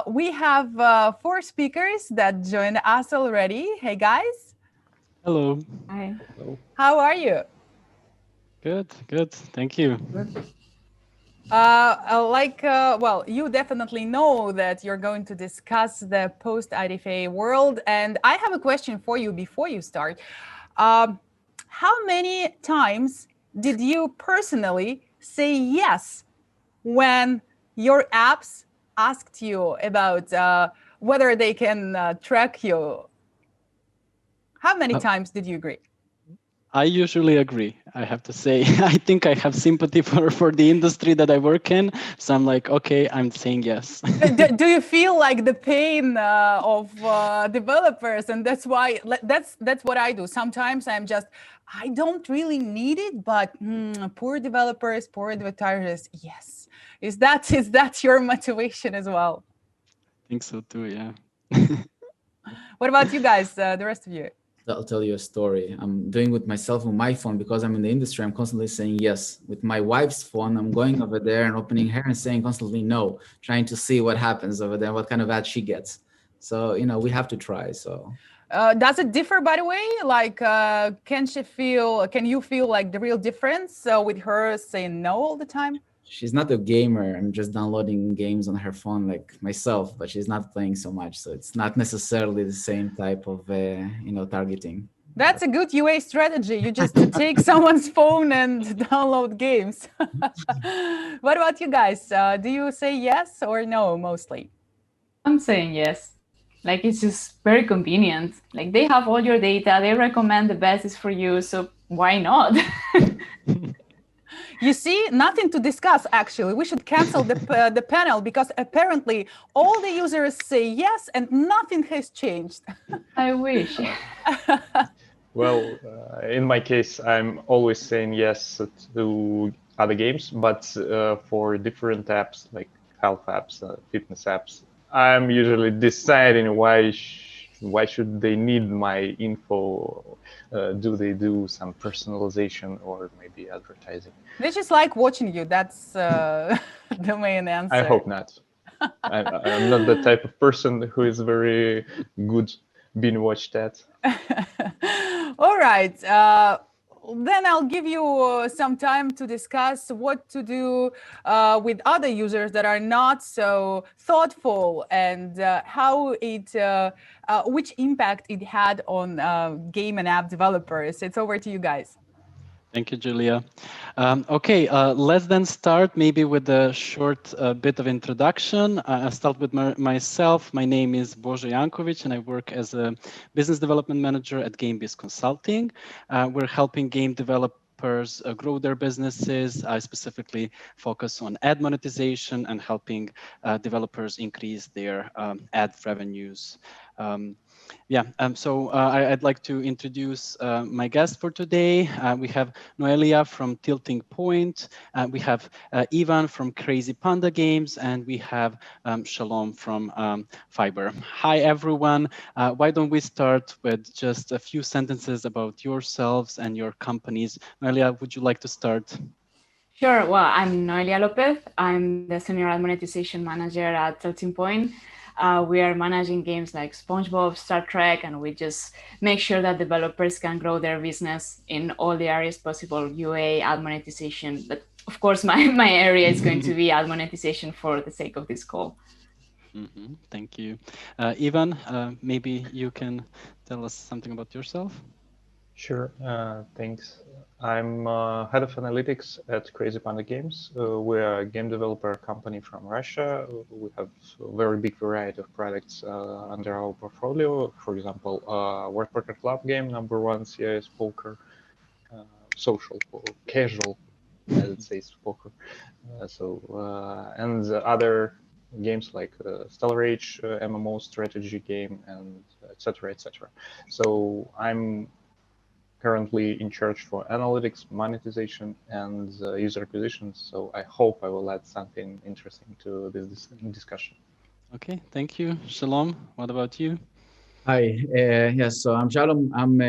We have 4 speakers that joined us already. Hey, guys. Hello. Hi. Hello. How are you? Good, good. Thank you. Good. Well, you definitely know that you're going to discuss the post-IDFA world. And I have a question for you before you start. How many times did you personally say yes when your apps asked you about whether they can track you? How many times did you agree? I usually agree, I have to say. I think I have sympathy for the industry that I work in. So I'm like, okay, I'm saying yes. Do you feel like the pain of developers? And that's why that's what I do. Sometimes I don't really need it, but poor developers, poor advertisers. Yes. Is that your motivation as well? I think so too, yeah. What about you guys, the rest of you? I'll tell you a story. I'm doing with myself on my phone because I'm in the industry. I'm constantly saying yes. With my wife's phone, I'm going over there and opening her and saying constantly no, trying to see what happens over there, what kind of ad she gets. So, we have to try. So, does it differ, by the way? Like, can you feel like the real difference with her saying no all the time? she's not a gamer. I'm just downloading games on her phone like myself, but she's not playing so much. So it's not necessarily the same type of, targeting. That's a good UA strategy. You just take someone's phone and download games. What about you guys? Do you say yes or no mostly? I'm saying yes. Like, it's just very convenient. Like, they have all your data. They recommend the best is for you. So why not? You see, nothing to discuss, actually. We should cancel the panel because apparently all the users say yes and nothing has changed. I wish. Well, in my case, I'm always saying yes to other games, but for different apps like health apps, fitness apps, I'm usually deciding why should they need my info? Do they do some personalization or maybe advertising? They just like watching you. That's the main answer. I hope not. I'm not the type of person who is very good being watched at. All right. Then I'll give you some time to discuss what to do with other users that are not so thoughtful and which impact it had on game and app developers. It's over to you guys. Thank you, Julia. Okay, let's then start maybe with a short bit of introduction. I'll start with myself. My name is Božo Janković, and I work as a business development manager at GameBiz Consulting. We're helping game developers grow their businesses. I specifically focus on ad monetization and helping developers increase their ad revenues. I'd like to introduce my guest for today. We have Noelia from Tilting Point. We have Ivan from Crazy Panda Games, and we have Shalom from Fyber. Hi, everyone. Why don't we start with just a few sentences about yourselves and your companies? Noelia, would you like to start? Sure. Well, I'm Noelia Lopez. I'm the Senior Ad Monetization Manager at Tilting Point. We are managing games like SpongeBob, Star Trek, and we just make sure that developers can grow their business in all the areas possible, UA, ad monetization. But of course, my area is going to be ad monetization for the sake of this call. Mm-hmm. Thank you. Ivan, maybe you can tell us something about yourself? Sure, thanks. I'm head of analytics at Crazy Panda Games. We're a game developer company from Russia. We have a very big variety of products under our portfolio. For example, World Poker Club game, #1 CIS poker, social, casual, as it says, poker. And other games like Stellar Age, MMO strategy game, and etc. etc. So I'm currently in charge for analytics, monetization, and user acquisition. So I hope I will add something interesting to this discussion. Okay, thank you. Shalom, what about you? Hi, yes, so I'm Shalom. I'm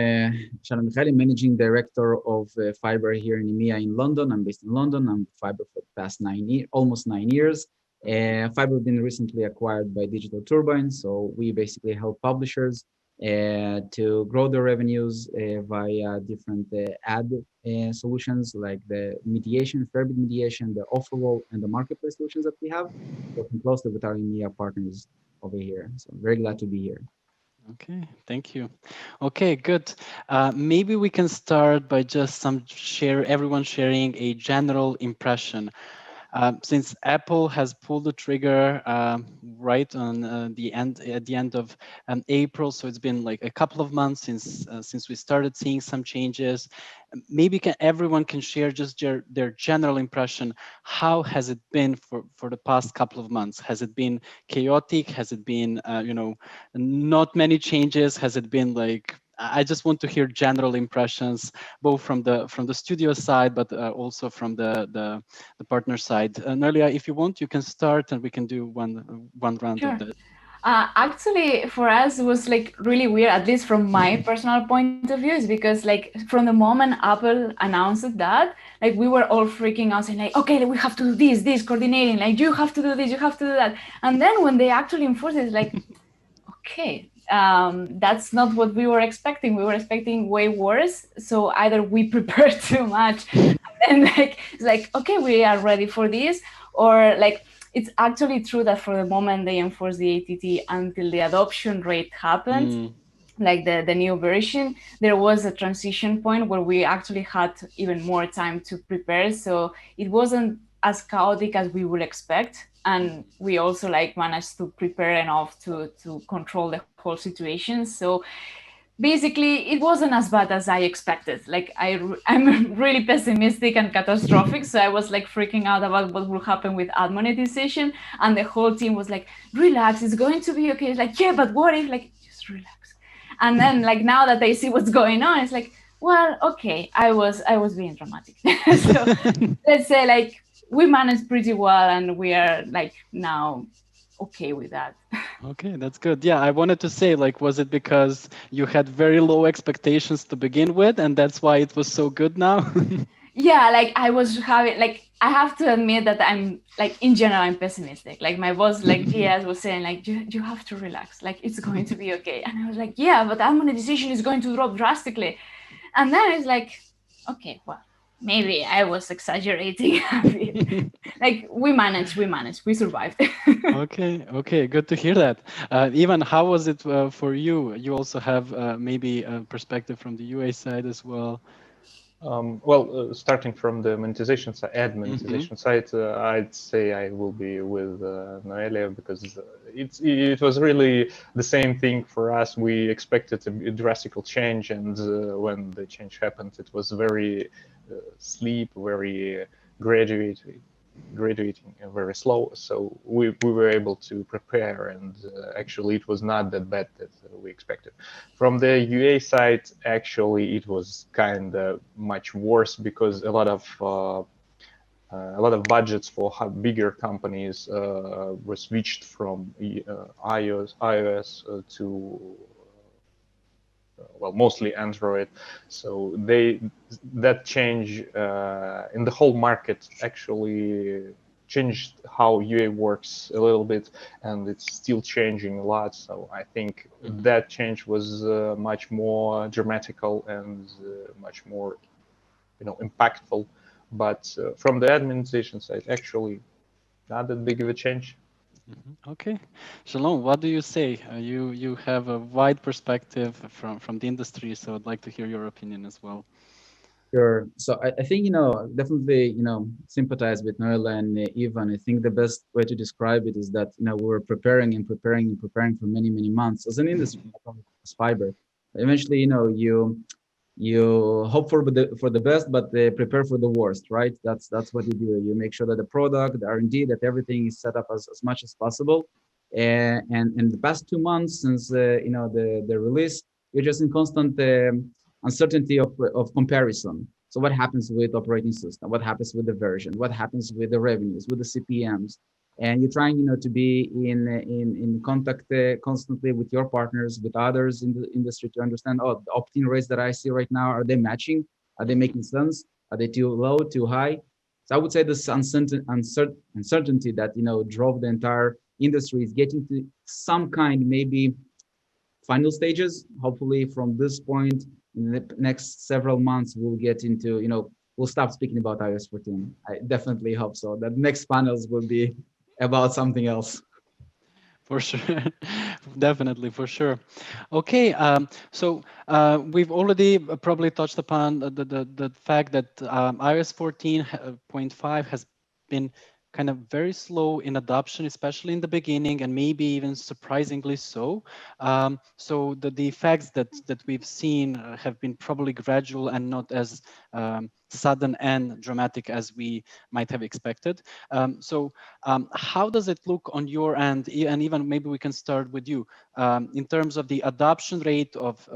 Shalom Michaeli, Managing Director of Fyber here in EMEA in London. I'm based in London. I'm Fyber for the past almost 9 years. Fyber been recently acquired by Digital Turbine, so we basically help publishers to grow their revenues via different ad solutions like the mediation, fair bid mediation, the offer wall, and the marketplace solutions that we have, working closely with our EMEA partners over here. So I'm very glad to be here. Okay, thank you. Okay, good. Maybe we can start by just everyone sharing a general impression. Since Apple has pulled the trigger right on at the end of April, so it's been like a couple of months since we started seeing some changes. Maybe everyone can share just their general impression. How has it been for the past couple of months? Has it been chaotic? Has it been not many changes? Has it been like, I just want to hear general impressions, both from the studio side, but also from the partner side. Noelia, if you want, you can start, and we can do one round Sure. of that. Actually, for us, it was like really weird, at least from my personal point of view, is because like from the moment Apple announced that, like we were all freaking out, saying like, okay, we have to do this coordinating, like you have to do this, you have to do that. And then when they actually enforced it, it's like, okay, that's not what we were expecting. We were expecting way worse. So either we prepared too much, and like it's like, okay, we are ready for this, or like it's actually true that for the moment they enforced the ATT until the adoption rate happened, like the new version, there was a transition point where we actually had even more time to prepare. So it wasn't as chaotic as we would expect. And we also like managed to prepare enough to control the whole situation. So basically, it wasn't as bad as I expected. Like I'm really pessimistic and catastrophic, so I was like freaking out about what will happen with ad monetization, and the whole team was like, "Relax, it's going to be okay." It's like, "Yeah, but what if?" Like, just relax. And then, like now that I see what's going on, it's like, "Well, okay, I was being dramatic." So let's say like we managed pretty well, and we are like now okay with that. Okay, that's good. Yeah, I wanted to say, like, was it because you had very low expectations to begin with, and that's why it was so good now? Yeah, like I was having, like, I have to admit that I'm like in general I'm pessimistic. Like my boss, like GS was saying, like you have to relax, like it's going to be okay. And I was like, yeah, but ad monetization is going to drop drastically. And then it's like, okay, well, maybe I was exaggerating a bit. Like we managed, we survived. Okay, good to hear that. Ivan, how was it for you? You also have maybe a perspective from the UA side as well. Starting from the monetization side, ad monetization side, I'd say I will be with Noelia, because it was really the same thing for us. We expected a drastic change, and when the change happened, it was very steep, very graduating very slow. So we were able to prepare, and actually it was not that bad that we expected. From the UA side, actually it was kind of much worse, because a lot of budgets for bigger companies were switched from iOS to mostly Android. So that change in the whole market actually changed how UA works a little bit, and it's still changing a lot. So I think that change was much more dramatical and much more, impactful. But from the administration side, actually, not that big of a change. Okay, Shalom, what do you say? You have a wide perspective from the industry, so I'd like to hear your opinion as well. Sure. So I think, definitely, sympathize with Noelia and Ivan. I think the best way to describe it is that, we were preparing for many, many months as an industry, as Fyber. Eventually, you hope for the best, but prepare for the worst, right? That's what you do. You make sure that the product, the R&D, that everything is set up as much as possible. And in the past 2 months since the release, you're just in constant uncertainty of comparison. So what happens with operating system? What happens with the version? What happens with the revenues, with the CPMs? And you're trying, to be in contact constantly with your partners, with others in the industry, to understand, the opt-in rates that I see right now, are they matching? Are they making sense? Are they too low, too high? So I would say this uncertainty that, you know, drove the entire industry is getting to some kind, maybe final stages. Hopefully from this point in the next several months, we'll get into, you know, we'll stop speaking about iOS 14. I definitely hope so. That next panels will be about something else. For sure, definitely, for sure. Okay, so we've already probably touched upon the fact that iOS 14.5 has been kind of very slow in adoption, especially in the beginning, and maybe even surprisingly so. So the effects that we've seen have been probably gradual and not as sudden and dramatic as we might have expected. So how does it look on your end? And even maybe we can start with you in terms of the adoption rate of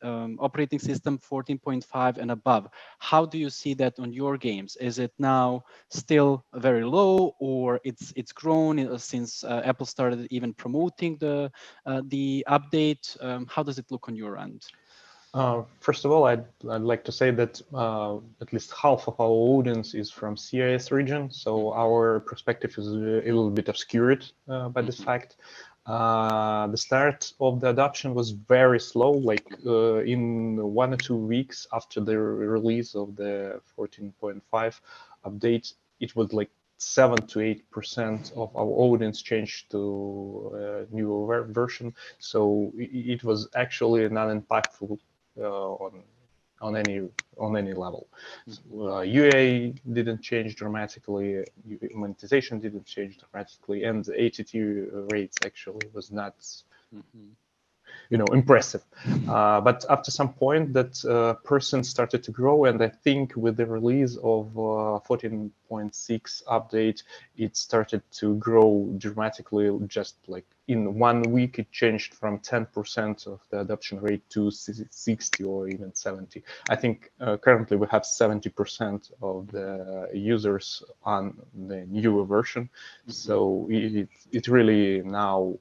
operating system 14.5 and above. How do you see that on your games? Is it now still very low, or it's grown since Apple started even promoting the update? How does it look on your end? First of all, I'd like to say that at least half of our audience is from CIS region, so our perspective is a little bit obscured by this fact. The start of the adoption was very slow, like in 1 or 2 weeks after the release of the 14.5 update, it was like 7 to 8% of our audience changed to a newer version. So it was actually not impactful on any level. UA didn't change dramatically, monetization didn't change dramatically, and the ATT rates actually was not impressive. But after some point, that person started to grow, and I think with the release of 14.6 update, it started to grow dramatically. Just like in 1 week, it changed from 10% of the adoption rate to 60 or even 70. I think currently we have 70% of the users on the newer version. So it really now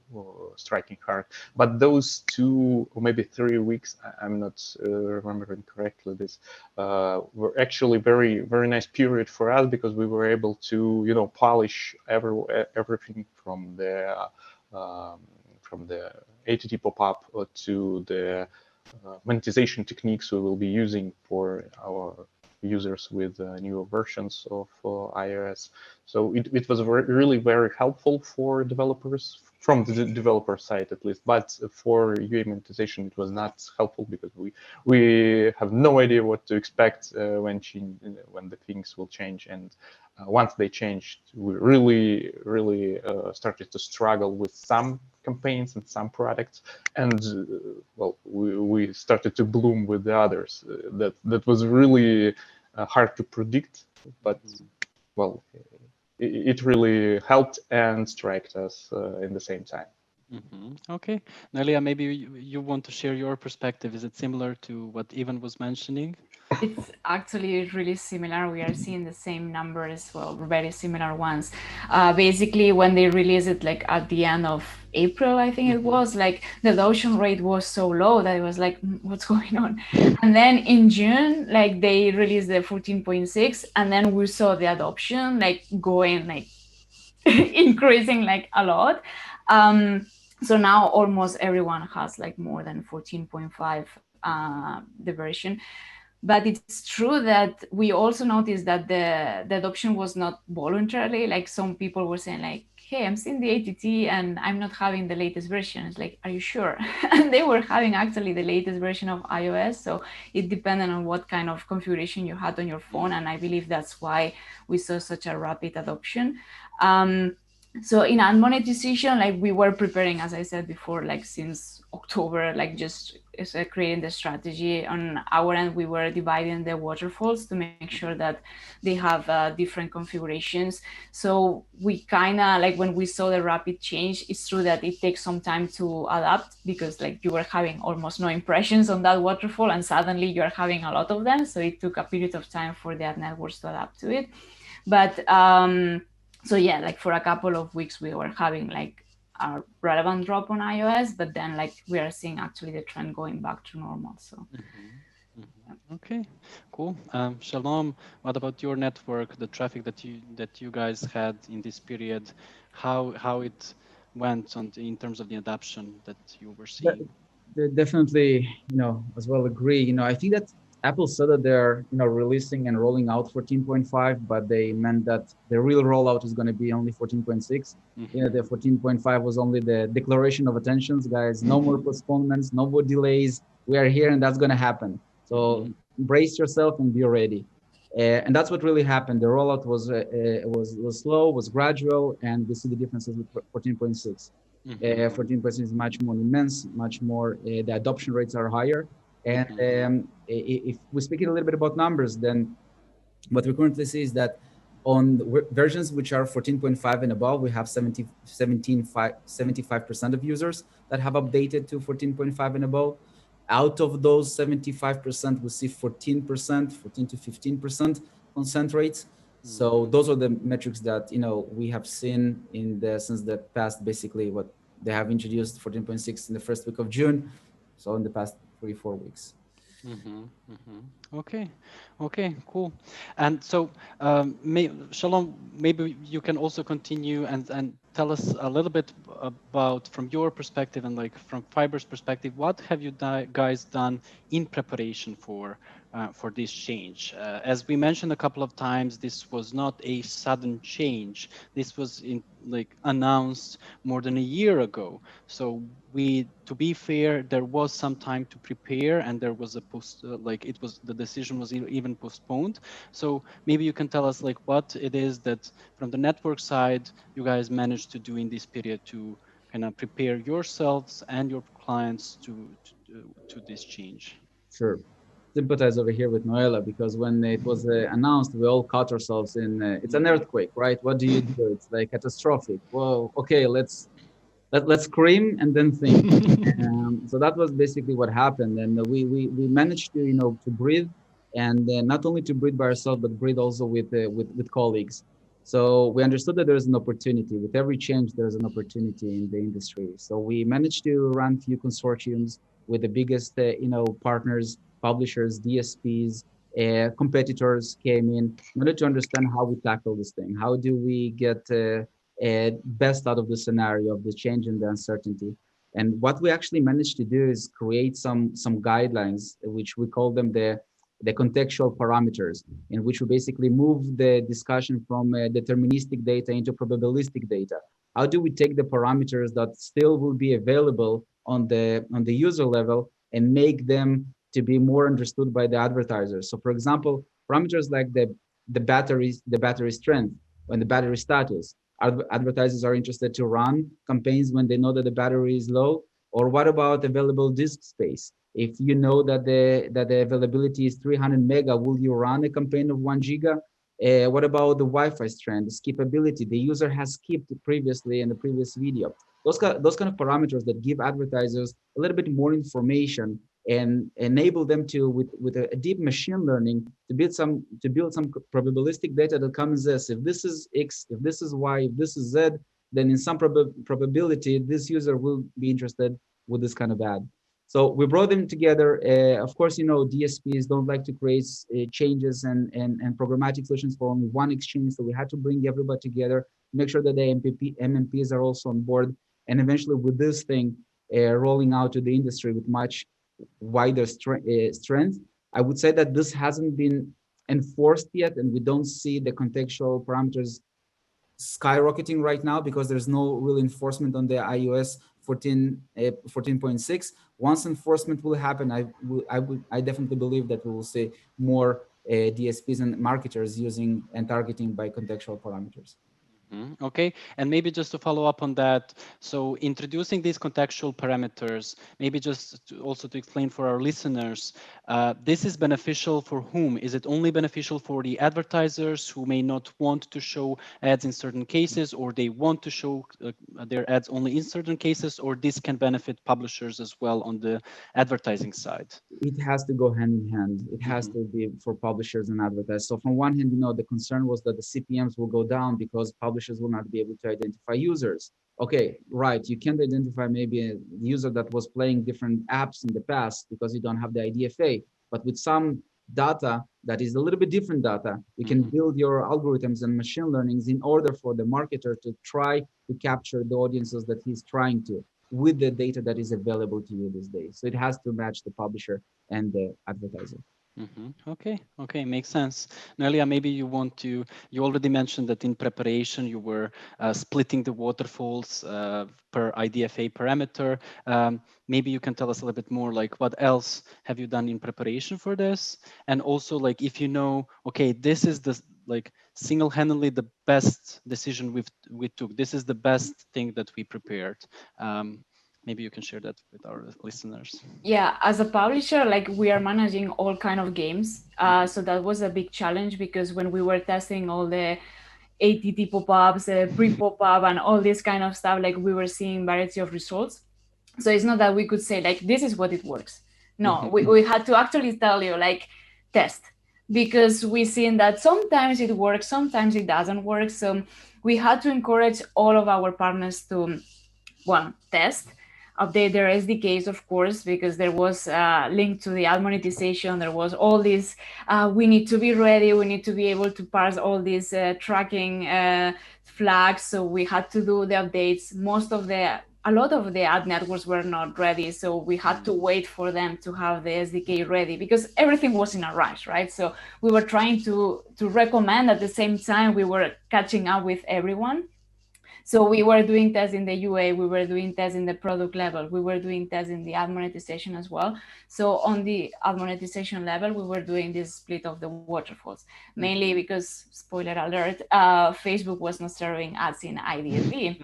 striking hard. But those 2 or maybe 3 weeks, I'm not remembering correctly, this were actually very, very nice period for us, because we were able to, polish everything from the ATT pop-up to the monetization techniques we will be using for our users with newer versions of iOS. So it was really very helpful for developers, from the developer side at least, but for UA monetization it was not helpful, because we have no idea what to expect when the things will change. And once they changed, we really started to struggle with some campaigns and some products, and we started to bloom with the others. That was really hard to predict, but it really helped and struck us in the same time. Okay, Noelia, maybe you want to share your perspective. Is it similar to what Ivan was mentioning? It's actually really similar. We are seeing the same numbers, well, very similar ones. Basically, when they released it, like at the end of April, I think it was, like the adoption rate was so low that it was like, what's going on? And then in June, like they released the 14.6, and then we saw the adoption like going like increasing like a lot. So now almost everyone has like more than 14.5 the version. But it's true that we also noticed that the adoption was not voluntarily. Like some people were saying like, hey, I'm seeing the ATT and I'm not having the latest version. It's like, are you sure? And they were having actually the latest version of iOS. So it depended on what kind of configuration you had on your phone. And I believe that's why we saw such a rapid adoption. So in ad monetization, like we were preparing, as I said before, like since October, like just creating the strategy. On our end, we were dividing the waterfalls to make sure that they have different configurations. So we kind of like, when we saw the rapid change, it's true that it takes some time to adapt, because like you were having almost no impressions on that waterfall and suddenly you're having a lot of them. So it took a period of time for the ad networks to adapt to it. But so yeah, like for a couple of weeks, we were having like a relevant drop on iOS, but then like we are seeing actually the trend going back to normal. So Okay, cool. Shalom, what about your network, the traffic that you guys had in this period, how it went in terms of the adoption that you were seeing? Definitely, as well agree. I think that Apple said that they're, releasing and rolling out 14.5, but they meant that the real rollout is going to be only 14.6. The 14.5 was only the declaration of attentions, guys. No more postponements, no more delays. We are here, and that's going to happen. So brace yourself and be ready. And that's what really happened. The rollout was slow, was gradual, and we see the differences with 14.6. 14% is much more immense, much more, the adoption rates are higher. And if we speak a little bit about numbers, then what we currently see is that on versions which are 14.5 and above, we have 75% of users that have updated to 14.5 and above. Out of those 75%, we see 14% to 15% consent rates. So those are the metrics that we have seen since the past, basically what they have introduced 14.6 in the first week of June. So in the past 3-4 weeks. Okay, cool. And so, Shalom, maybe you can also continue and tell us a little bit about, from your perspective and like from Fyber's perspective, what have you guys done in preparation for this change? As we mentioned a couple of times, this was not a sudden change. This was announced more than a year ago. So to be fair, there was some time to prepare, and there was the decision was even postponed. So maybe you can tell us what it is that from the network side you guys managed to do in this period to kind of prepare yourselves and your clients to this change. Sure. Sympathize over here with Noelia, because when it was announced, we all caught ourselves in it's an earthquake, right? What do you do? It's like catastrophic. Well, okay, let's scream and then think. So that was basically what happened, and we managed to to breathe, and not only to breathe by ourselves, but breathe also with colleagues. So we understood that there's an opportunity with every change. There's an opportunity in the industry. So we managed to run few consortiums with the biggest partners, publishers, DSPs, competitors came in order to understand how we tackle this thing. How do we get best out of the scenario of the change and the uncertainty? And what we actually managed to do is create some guidelines, which we call them the contextual parameters, in which we basically move the discussion from deterministic data into probabilistic data. How do we take the parameters that still will be available on the user level and make them to be more understood by the advertisers? So for example, parameters like the battery strength and the battery status. Advertisers are interested to run campaigns when they know that the battery is low. Or what about available disk space? If you know that the availability is 300 mega, will you run a campaign of 1 giga? What about the Wi-Fi strand, the skippability? The user has skipped previously in the previous video. Those kind of parameters that give advertisers a little bit more information and enable them to, with a deep machine learning, to build some probabilistic data that comes as, if this is X, if this is Y, if this is Z, then in some probability, this user will be interested with this kind of ad. So we brought them together. Of course, DSPs don't like to create changes and programmatic solutions for only one exchange. So we had to bring everybody together, make sure that the MMPs are also on board. And eventually with this thing rolling out to the industry with much wider strength, I would say that this hasn't been enforced yet, and we don't see the contextual parameters skyrocketing right now because there's no real enforcement on the iOS 14.6. Once enforcement will happen, I definitely believe that we will see more DSPs and marketers using and targeting by contextual parameters. Okay, and maybe just to follow up on that, so introducing these contextual parameters, maybe just also to explain for our listeners, this is beneficial for whom? Is it only beneficial for the advertisers who may not want to show ads in certain cases, or they want to show their ads only in certain cases, or this can benefit publishers as well on the advertising side? It has to go hand in hand. It has to be for publishers and advertisers. So from one hand, the concern was that the CPMs will go down because publishers will not be able to identify users. Okay, right. You can't identify maybe a user that was playing different apps in the past because you don't have the IDFA. But with some data that is a little bit different data, you can build your algorithms and machine learnings in order for the marketer to try to capture the audiences that he's trying to with the data that is available to you these days. So it has to match the publisher and the advertiser. Okay, makes sense. Noelia, maybe you already mentioned that in preparation you were splitting the waterfalls per IDFA parameter. Maybe you can tell us a little bit more, like what else have you done in preparation for this? And also, like, if you know, okay, this is the like single-handedly the best decision we took. This is the best thing that we prepared. Maybe you can share that with our listeners. Yeah, as a publisher, like we are managing all kind of games. So that was a big challenge because when we were testing all the ATT pop-ups, pre-pop-up and all this kind of stuff, like we were seeing variety of results. So it's not that we could say like, this is what it works. No, we had to actually tell you like, test, because we've seen that sometimes it works, sometimes it doesn't work. So we had to encourage all of our partners to, one, test, update their SDKs, of course, because there was a link to the ad monetization. There was all this, we need to be ready. We need to be able to parse all these tracking flags. So we had to do the updates. A lot of the ad networks were not ready. So we had to wait for them to have the SDK ready because everything was in a rush, right? So we were trying to recommend at the same time we were catching up with everyone. So we were doing tests in the UA, we were doing tests in the product level, we were doing tests in the ad monetization as well. So on the ad monetization level, we were doing this split of the waterfalls, mainly because, spoiler alert, Facebook was not serving ads in IDFA,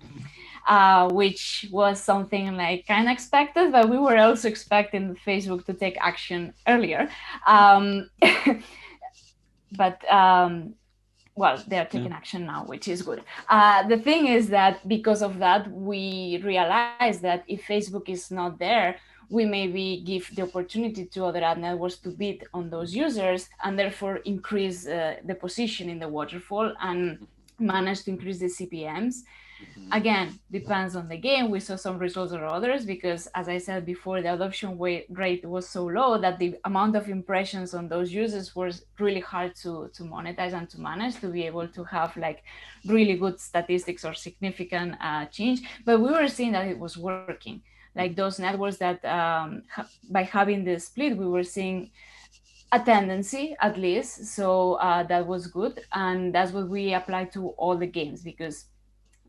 which was something like kind of expected, but we were also expecting Facebook to take action earlier. Well, they're taking action now, which is good. The thing is that because of that, we realized that if Facebook is not there, we maybe give the opportunity to other ad networks to bid on those users and therefore increase the position in the waterfall and manage to increase the CPMs. Again, depends on the game. We saw some results or others because, as I said before, the adoption rate was so low that the amount of impressions on those users was really hard to monetize and to manage, to be able to have like really good statistics or significant change. But we were seeing that it was working. Like those networks that by having the split, we were seeing a tendency at least. So that was good. And that's what we applied to all the games because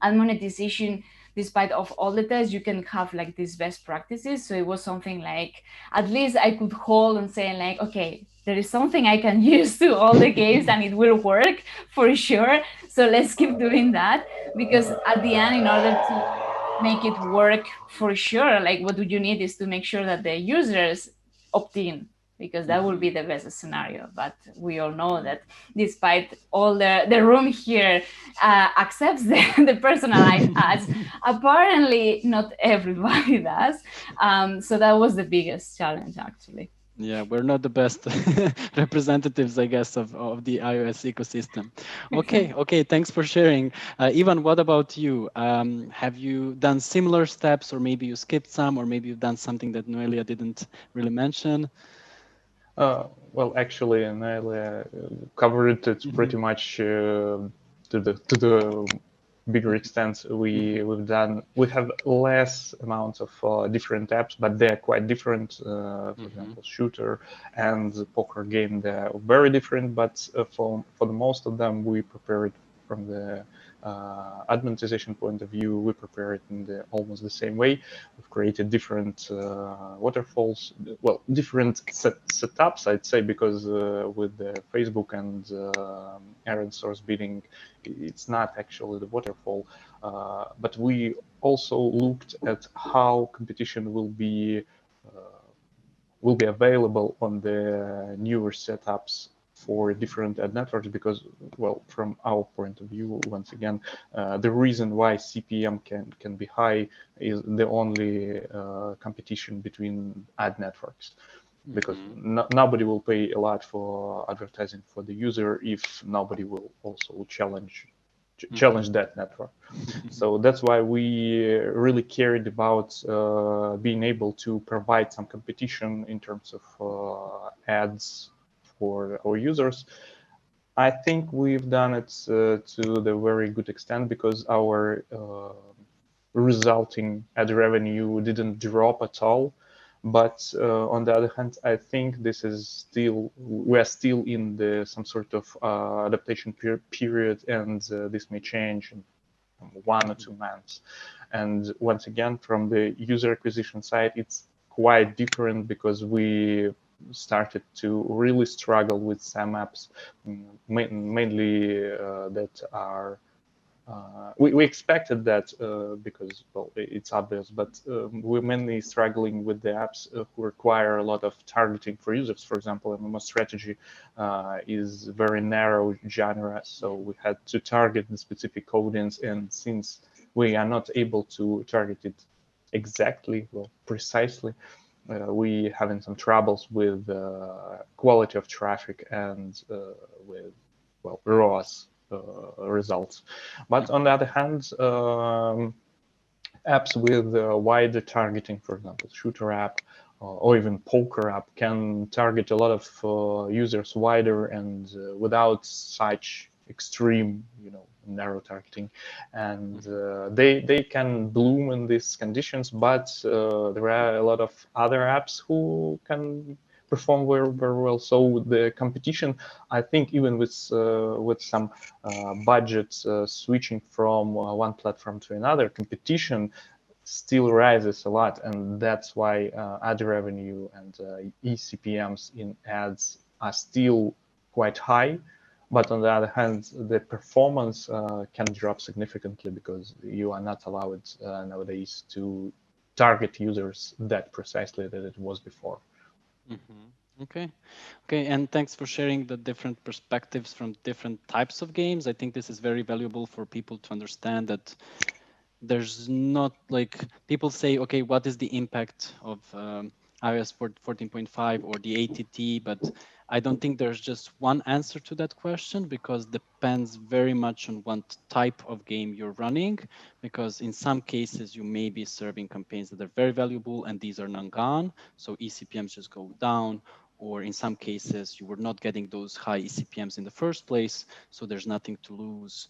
ad monetization, despite of all the tests, you can have like these best practices. So it was something like, at least I could hold and say like, okay, there is something I can use to all the games and it will work for sure. So let's keep doing that because at the end, in order to make it work for sure, like what you need is to make sure that the users opt in, because that would be the best scenario. But we all know that despite all the room here accepts the personalized ads, apparently not everybody does. So that was the biggest challenge, actually. Yeah, we're not the best representatives, I guess, of the iOS ecosystem. Okay, thanks for sharing. Ivan, what about you? Have you done similar steps, or maybe you skipped some, or maybe you've done something that Noelia didn't really mention? Well, actually, Noelia covered it pretty much to the bigger extent. We have less amounts of different apps, but they're quite different. For example, shooter and poker game, they're very different. But for the most of them, we prepare it from the ad monetization point of view. We prepare it in almost the same way. We've created different waterfalls, well, different setups, I'd say, because with the Facebook and ad source bidding, it's not actually the waterfall. But we also looked at how competition will be available on the newer setups for different ad networks, because, well, from our point of view, once again, the reason why CPM can be high is the only competition between ad networks, because nobody will pay a lot for advertising for the user if nobody will also challenge that network. So that's why we really cared about being able to provide some competition in terms of ads for our users. I think we've done it to the very good extent because our resulting ad revenue didn't drop at all. But on the other hand, I think this is still, we're still in some sort of adaptation period, and this may change in 1 or 2 months. And once again, from the user acquisition side, it's quite different because we started to really struggle with some apps, mainly that are we expected that because, well, it's obvious, but we're mainly struggling with the apps who require a lot of targeting for users. For example, MMO strategy is very narrow genre, so we had to target the specific audience, and since we are not able to target it exactly, well, precisely, we having some troubles with quality of traffic and with, well, ROAS results. But on the other hand, apps with wider targeting, for example, shooter app or even poker app, can target a lot of users wider and without such extreme, narrow targeting, and they can bloom in these conditions. But there are a lot of other apps who can perform very, very well. So the competition, I think, even with some budget switching from one platform to another, competition still rises a lot, and that's why ad revenue and eCPMs in ads are still quite high. But on the other hand, the performance can drop significantly because you are not allowed nowadays to target users that precisely that it was before. Mm-hmm. Okay, and thanks for sharing the different perspectives from different types of games. I think this is very valuable for people to understand that there's not, like, people say, okay, what is the impact of iOS 14.5 or the ATT, but I don't think there's just one answer to that question, because depends very much on what type of game you're running, because in some cases you may be serving campaigns that are very valuable and these are not gone, so eCPMs just go down, or in some cases you were not getting those high eCPMs in the first place, so there's nothing to lose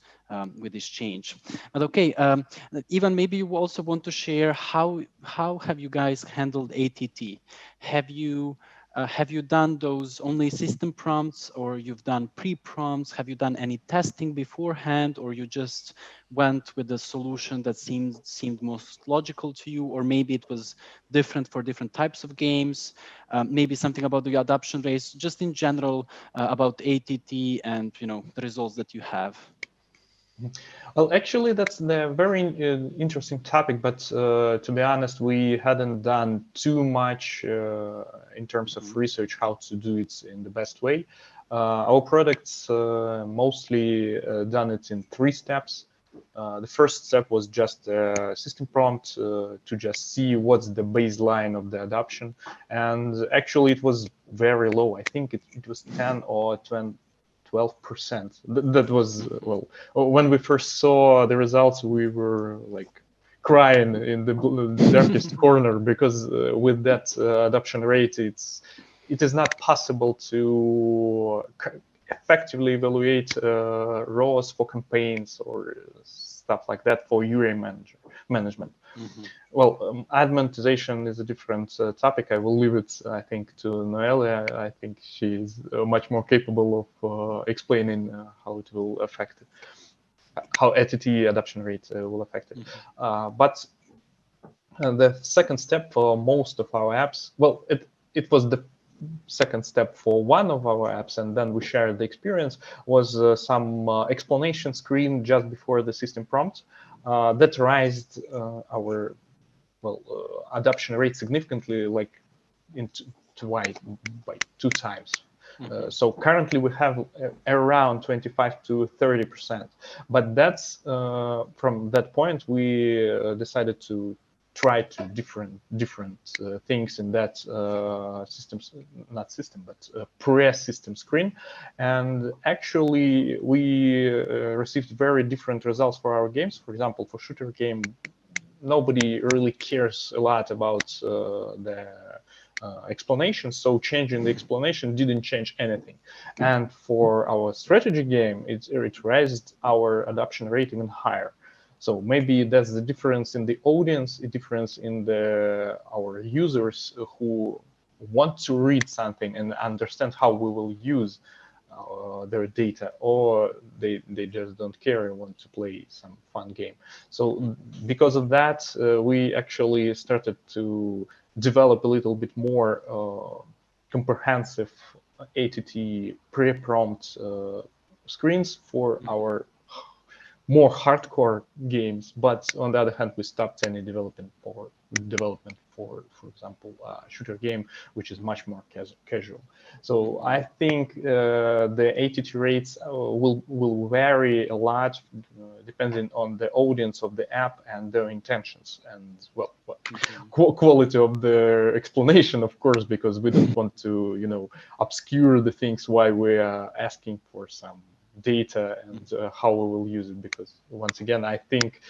with this change. But okay, Ivan, maybe you also want to share how have you guys handled ATT? Have you done those only system prompts, or you've done pre-prompts? Have you done any testing beforehand, or you just went with the solution that seemed most logical to you, or maybe it was different for different types of games? Maybe something about the adoption rates, just in general about ATT and the results that you have. Well, actually, that's a very interesting topic, but to be honest, we hadn't done too much in terms of research how to do it in the best way. Our products mostly done it in 3 steps. The first step was just a system prompt to just see what's the baseline of the adoption, and actually it was very low. I think it was 10 or 12%. That was, well, when we first saw the results, we were like crying in the darkest corner, because with that adoption rate, it is not possible to effectively evaluate ROAS for campaigns or stuff like that for UA management. Mm-hmm. Well, ad monetization is a different topic. I will leave it, I think, to Noelia. I think she is much more capable of explaining how it will affect it, how ATT adoption rate will affect it. Mm-hmm. But the second step for most of our apps, well, it was the second step for one of our apps, and then we shared the experience, was some explanation screen just before the system prompt that raised our adoption rate significantly, like by 2 times. Mm-hmm. So currently we have around 25 to 30%, but that's from that point we decided to try to different things in that pre-system screen, and actually we received very different results for our games. For example, for shooter game, nobody really cares a lot about the explanation. So changing the explanation didn't change anything. And for our strategy game, it raised our adoption rate even higher. So maybe that's the difference in the audience, a difference in our users who want to read something and understand how we will use their data, or they just don't care and want to play some fun game. So because of that, we actually started to develop a little bit more comprehensive ATT pre-prompt screens for our more hardcore games. But on the other hand, we stopped any development for example, a shooter game, which is much more casual. So I think the ATT rates will vary a lot depending on the audience of the app and their intentions, and quality of the explanation, of course, because we don't want to obscure the things why we are asking for some data and how we will use it, because once again, I think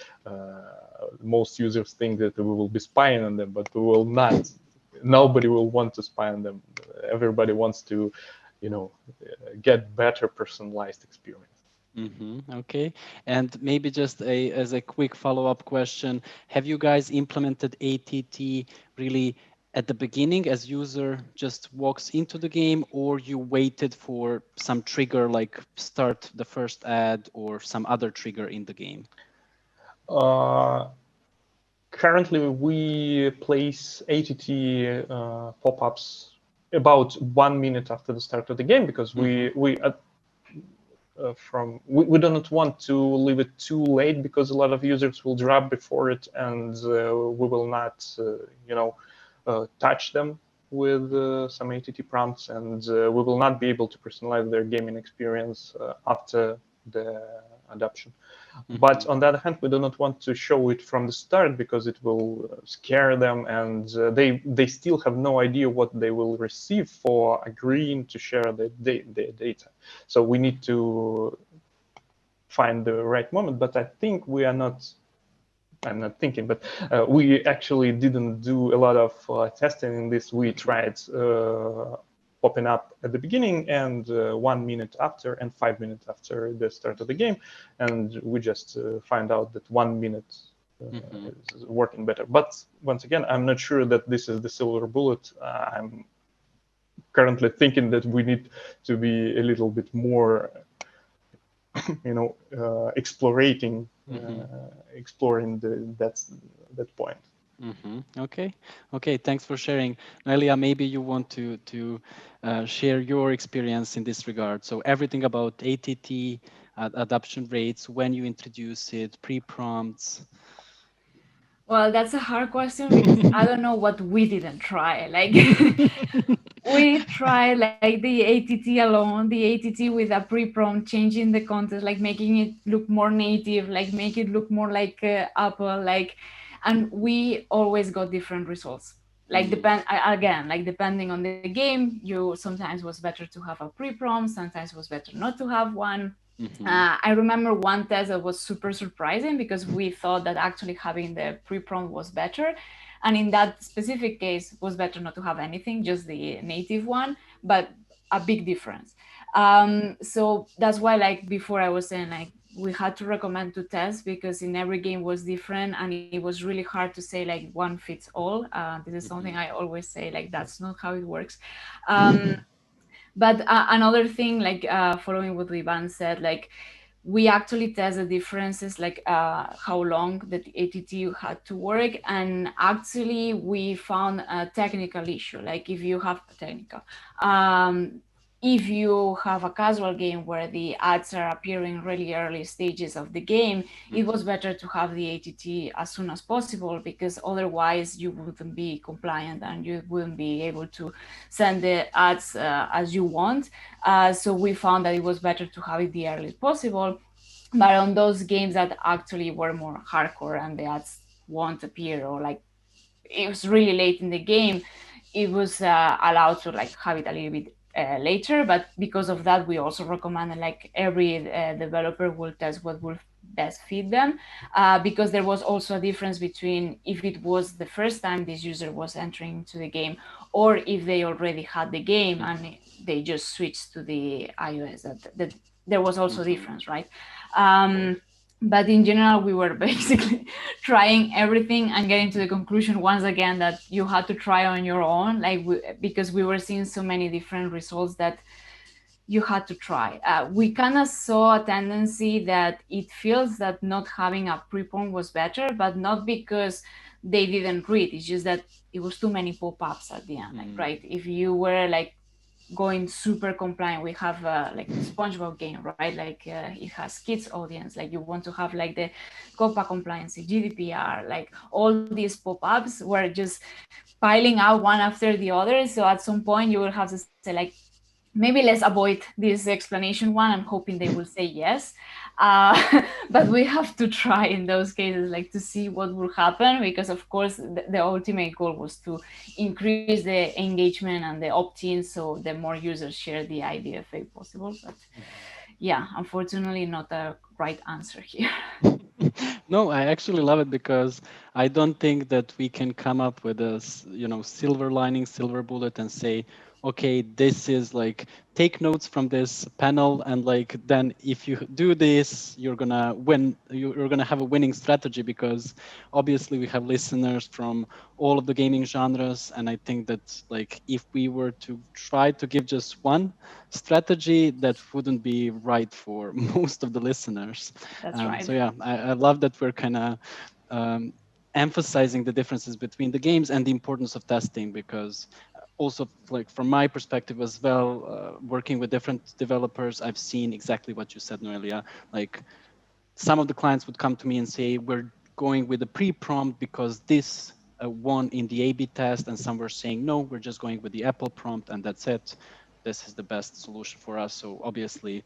most users think that we will be spying on them, but we will not. Nobody will want to spy on them. Everybody wants to get better personalized experience. Okay, and maybe just as a quick follow-up question, have you guys implemented ATT really at the beginning as user just walks into the game, or you waited for some trigger like start the first ad or some other trigger in the game? Currently, we place ATT pop-ups about 1 minute after the start of the game, because we do not want to leave it too late, because a lot of users will drop before it, and we will not touch them with some ATT prompts, and we will not be able to personalize their gaming experience after the adoption. But on the other hand, we do not want to show it from the start, because it will scare them, and they still have no idea what they will receive for agreeing to share the data. So we need to find the right moment. But I think we are not. I'm not thinking, but we actually didn't do a lot of testing in this. We tried popping up at the beginning, and 1 minute after, and 5 minutes after the start of the game, and we just find out that 1 minute is working better. But once again, I'm not sure that this is the silver bullet. I'm currently thinking that we need to be a little bit more exploring that point. Okay, thanks for sharing. Noelia, maybe you want to share your experience in this regard. So everything about ATT, adoption rates, when you introduce it, pre-prompts. Well, that's a hard question, because I don't know what we didn't try. Like we tried like the ATT alone, the ATT with a pre-prompt, changing the context, like making it look more native, like make it look more like Apple, and we always got different results. Like depending on the game, sometimes was better to have a pre-prompt, sometimes was better not to have one. I remember one test that was super surprising, because we thought that actually having the pre-prompt was better. And in that specific case, it was better not to have anything, just the native one, but a big difference. So that's why, like before I was saying, like we had to recommend to test, because in every game was different, and it was really hard to say like one fits all. This is something I always say, like that's not how it works. But another thing, like following what Ivan said, like we actually test the differences, like how long the ATT had to work. And actually we found a technical issue. Like if you have if you have a casual game where the ads are appearing really early stages of the game, it was better to have the ATT as soon as possible, because otherwise you wouldn't be compliant and you wouldn't be able to send the ads as you want. So we found that it was better to have it the earliest possible. But on those games that actually were more hardcore and the ads won't appear, or like it was really late in the game, it was allowed to like have it a little bit later. But because of that, we also recommend like every developer will test what will best fit them, because there was also a difference between if it was the first time this user was entering into the game, or if they already had the game and they just switched to the iOS. That there was also a difference, right? But in general, we were basically trying everything and getting to the conclusion once again that you had to try on your own, because we were seeing so many different results that you had to try. We kind of saw a tendency that it feels that not having a pre-prompt was better, but not because they didn't read. It's just that it was too many pop-ups at the end, right? If you were like going super compliant, we have like the SpongeBob game, right? Like it has kids audience, like you want to have like the COPPA compliance, GDPR, like all these pop-ups were just piling out one after the other. So at some point you will have to say like, maybe let's avoid this explanation one. I'm hoping they will say yes. But we have to try in those cases, like to see what will happen, because of course the ultimate goal was to increase the engagement and the opt-in, so the more users share the IDFA possible. But yeah, unfortunately not a right answer here. No, I actually love it, because I don't think that we can come up with a silver lining, silver bullet and say, okay, this is like, take notes from this panel, and like then if you do this, you're gonna win. You're gonna have a winning strategy, because obviously we have listeners from all of the gaming genres, and I think that like if we were to try to give just one strategy, that wouldn't be right for most of the listeners. That's right. So yeah, I love that we're kind of emphasizing the differences between the games and the importance of testing, because also like from my perspective as well, working with different developers, I've seen exactly what you said, Noelia. Like some of the clients would come to me and say, we're going with a pre-prompt because this won in the A/B test, and some were saying, no, we're just going with the Apple prompt and that's it. This is the best solution for us. So obviously,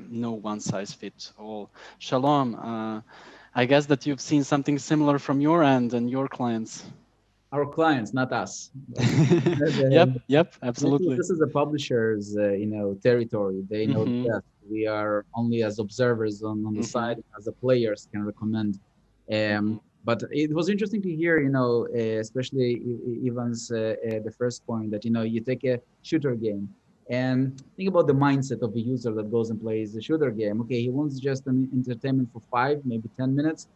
no one size fits all. Shalom, I guess that you've seen something similar from your end and your clients. Our clients, not us. Yep, absolutely. This is the publisher's, territory. They know best. We are only as observers on the side, as the players can recommend. But it was interesting to hear, especially Ivan's the first point that you take a shooter game and think about the mindset of a user that goes and plays the shooter game. Okay, he wants just an entertainment for 5, maybe 10 minutes,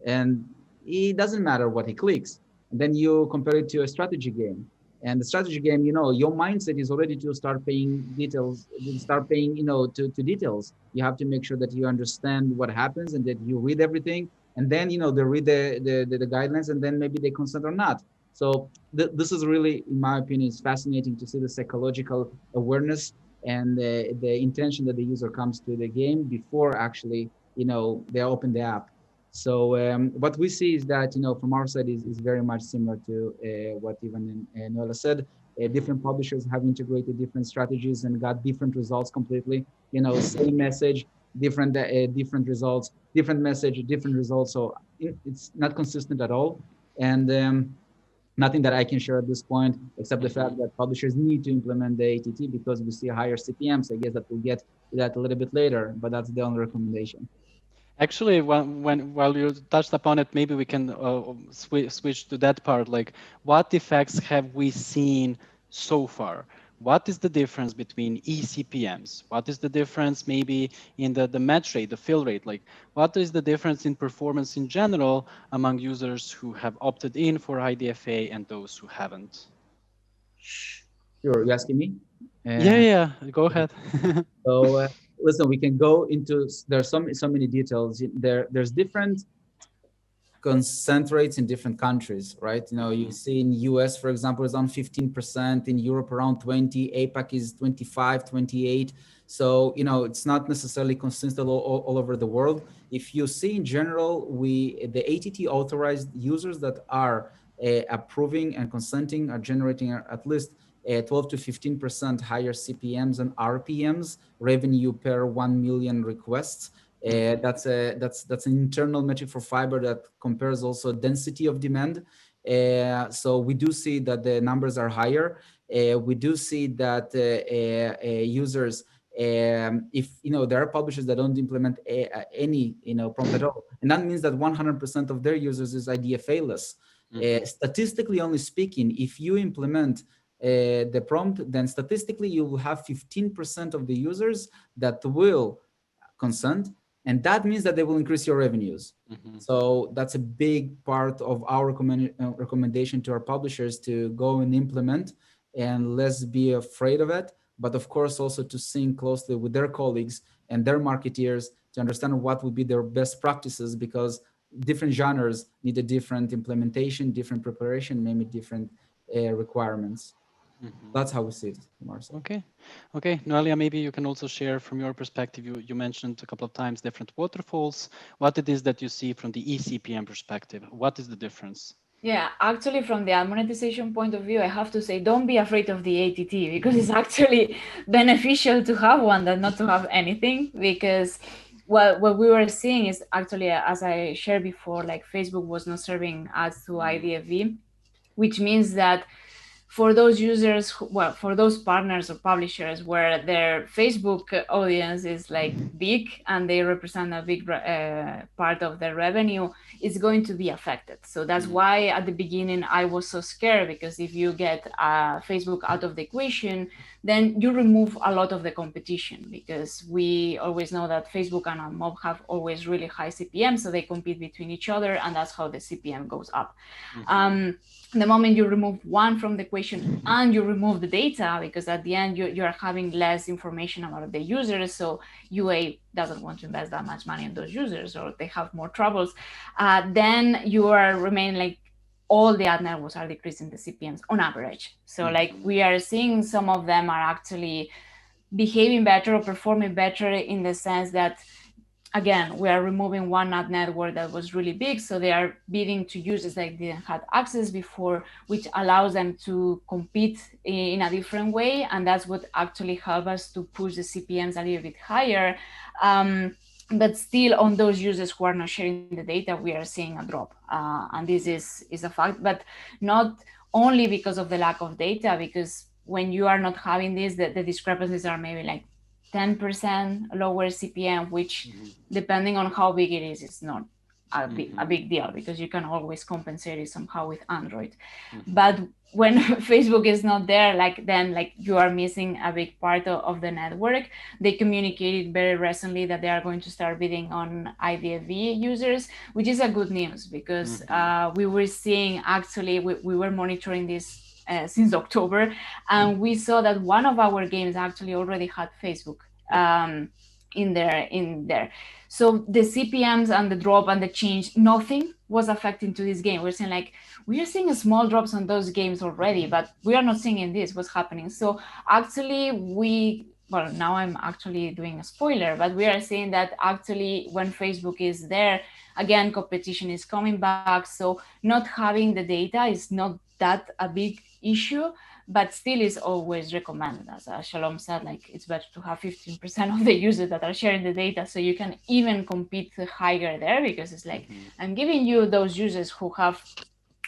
and it doesn't matter what he clicks. And then you compare it to a strategy game. And the strategy game, your mindset is already to start paying details, to details. You have to make sure that you understand what happens and that you read everything. And then, they read the guidelines, and then maybe they consent or not. So this is really, in my opinion, it's fascinating to see the psychological awareness and the intention that the user comes to the game before actually, they open the app. So what we see is that, from our side is very much similar to what Ivan and Noelia said. Different publishers have integrated different strategies and got different results completely. Same message, different results, different message, different results. So it's not consistent at all. And nothing that I can share at this point, except the fact that publishers need to implement the ATT because we see higher CPMs. I guess that we'll get to that a little bit later, but that's the only recommendation. Actually, while you touched upon it, maybe we can switch to that part. Like, what effects have we seen so far? What is the difference between eCPMs? What is the difference maybe in the match rate, the fill rate? Like, what is the difference in performance in general among users who have opted in for IDFA and those who haven't? Sure, you asking me? Yeah, go ahead. So listen, we can go into, there's so many details. There's different consent rates in different countries, right? You see in US, for example, is on 15%, in Europe around 20, APAC is 25, 28. So, it's not necessarily consistent all over the world. If you see in general, the ATT authorized users that are approving and consenting are generating at least 12 to 15% higher CPMs and RPMs, revenue per 1 million requests. That's an internal metric for Fyber that compares also density of demand. So we do see that the numbers are higher. We do see that users If there are publishers that don't implement any prompt at all, and that means that 100% of their users is IDFA-less. Statistically only speaking, if you implement the prompt, then statistically you will have 15% of the users that will consent, and that means that they will increase your revenues. So that's a big part of our recommendation to our publishers to go and implement, and let's be afraid of it. But of course, also to sync closely with their colleagues and their marketeers to understand what would be their best practices, because different genres need a different implementation, different preparation, maybe different requirements. That's how we see it from our side. Okay. Noelia, maybe you can also share from your perspective. You mentioned a couple of times different waterfalls. What it is that you see from the eCPM perspective? What is the difference? Yeah, actually, from the ad monetization point of view, I have to say, don't be afraid of the ATT, because it's actually beneficial to have one than not to have anything. Because what we were seeing is actually, as I shared before, like Facebook was not serving ads to IDFA, which means that for those users, for those partners or publishers where their Facebook audience is like big and they represent a big part of their revenue, it's going to be affected. So that's why at the beginning I was so scared, because if you get Facebook out of the equation, then you remove a lot of the competition, because we always know that Facebook and Mob have always really high CPM, so they compete between each other, and that's how the CPM goes up. The moment you remove one from the equation and you remove the data, because at the end you're having less information about the users, so UA doesn't want to invest that much money in those users, or they have more troubles, then you are remaining like all the ad networks are decreasing the CPMs on average. So like we are seeing some of them are actually behaving better or performing better, in the sense that, again, we are removing one ad network that was really big, so they are bidding to users that didn't have access before, which allows them to compete in a different way, and that's what actually helps us to push the CPMs a little bit higher. But still, on those users who are not sharing the data, we are seeing a drop, and this is a fact, but not only because of the lack of data, because when you are not having this, the discrepancies are maybe like 10% lower CPM, which depending on how big it is, it's not a big deal, because you can always compensate it somehow with Android. But when Facebook is not there, then you are missing a big part of the network. They communicated very recently that they are going to start bidding on IDFA users, which is a good news, because we were seeing, actually, we were monitoring this since October, and we saw that one of our games actually already had Facebook in there. So the CPMs and the drop and the change, nothing was affecting to this game. We're saying like, we are seeing small drops on those games already, but we are not seeing in this what's happening. So actually well, now I'm actually doing a spoiler, but we are saying that actually when Facebook is there, again, competition is coming back. So not having the data is not that a big issue, but still is always recommended. As Shalom said, like it's better to have 15% of the users that are sharing the data, so you can even compete higher there, because it's like, I'm giving you those users who have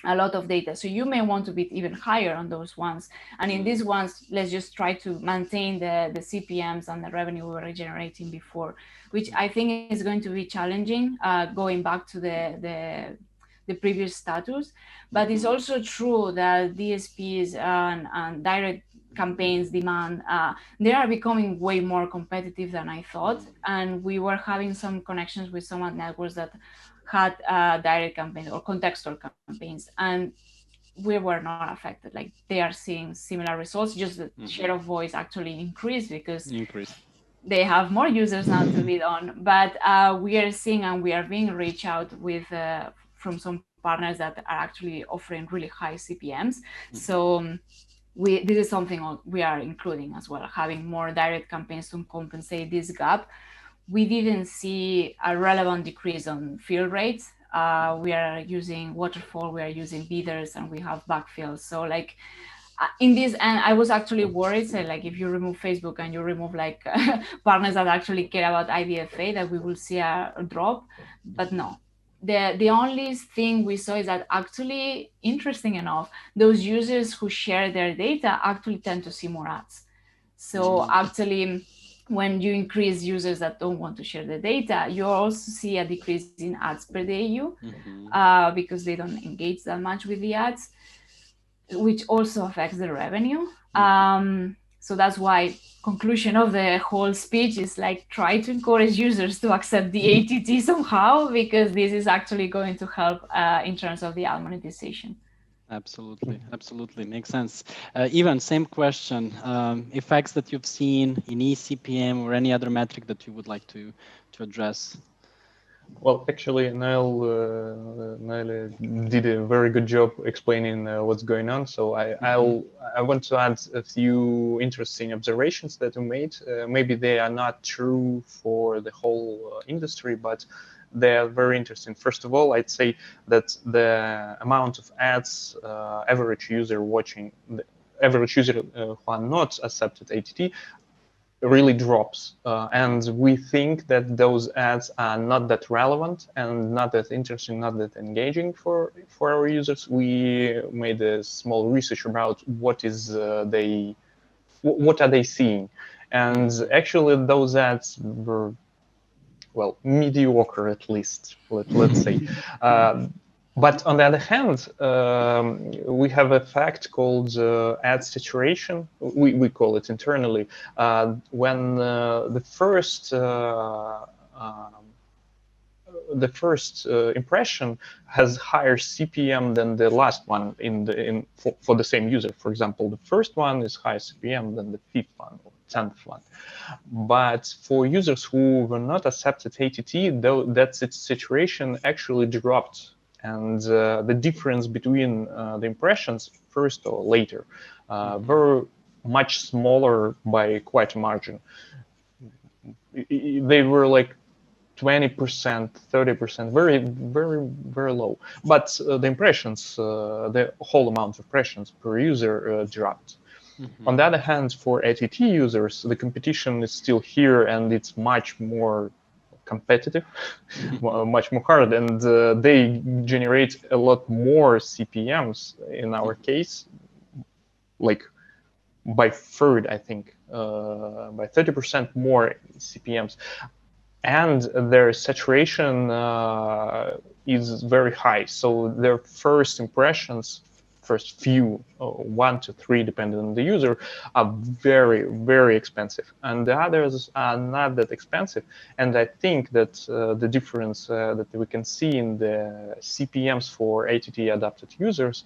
a lot of data, so you may want to bid even higher on those ones. And in these ones, let's just try to maintain the CPMs and the revenue we were generating before, which I think is going to be challenging, going back to the previous status. But it's also true that DSPs and direct campaigns demand, they are becoming way more competitive than I thought. And we were having some connections with some ad networks that had direct campaigns or contextual campaigns, and we were not affected. Like they are seeing similar results, just the share of voice actually increased because they have more users now to bid on. But we are seeing, and we are being reached out with from some partners that are actually offering really high CPMs. So this is something we are including as well, having more direct campaigns to compensate this gap. We didn't see a relevant decrease on fill rates. We are using waterfall, we are using bidders, and we have backfill. So like in this, and I was actually worried, so like if you remove Facebook and you remove like partners that actually care about IDFA, that we will see a drop, but no. The only thing we saw is that actually, interesting enough, those users who share their data actually tend to see more ads. So actually, when you increase users that don't want to share the data, you also see a decrease in ads per DAU because they don't engage that much with the ads, which also affects the revenue. So that's why conclusion of the whole speech is like try to encourage users to accept the ATT somehow, because this is actually going to help in terms of the ad monetization. Absolutely, absolutely, makes sense. Ivan, same question. Effects that you've seen in eCPM or any other metric that you would like to address? Well, actually, Noelia did a very good job explaining what's going on. So I want to add a few interesting observations that we made. Maybe they are not true for the whole industry, but they are very interesting. First of all, I'd say that the amount of ads average user watching, the average user who are not accepted ATT really drops, and we think that those ads are not that relevant and not that interesting, not that engaging for our users. We made a small research about what are they seeing, and actually those ads were, well, mediocre, at least, let's say. But on the other hand, we have a fact called ad saturation. We call it internally. When the first impression has higher CPM than the last one for the same user. For example, the first one is higher CPM than the fifth one or 10th one. But for users who were not accepted ATT, though, that saturation actually dropped. And the difference between the impressions, first or later, were much smaller by quite a margin. They were like 20%, 30%, very low. But the impressions, the whole amount of impressions per user dropped. On the other hand, for ATT users, the competition is still here, and it's much more competitive, much more hard, and they generate a lot more CPMs in our case, like by third, I think, by 30% more CPMs. And their saturation is very high. So their first impressions, first few, 1 to 3, depending on the user, are very, very expensive. And the others are not that expensive. And I think that the difference that we can see in the CPMs for ATT adapted users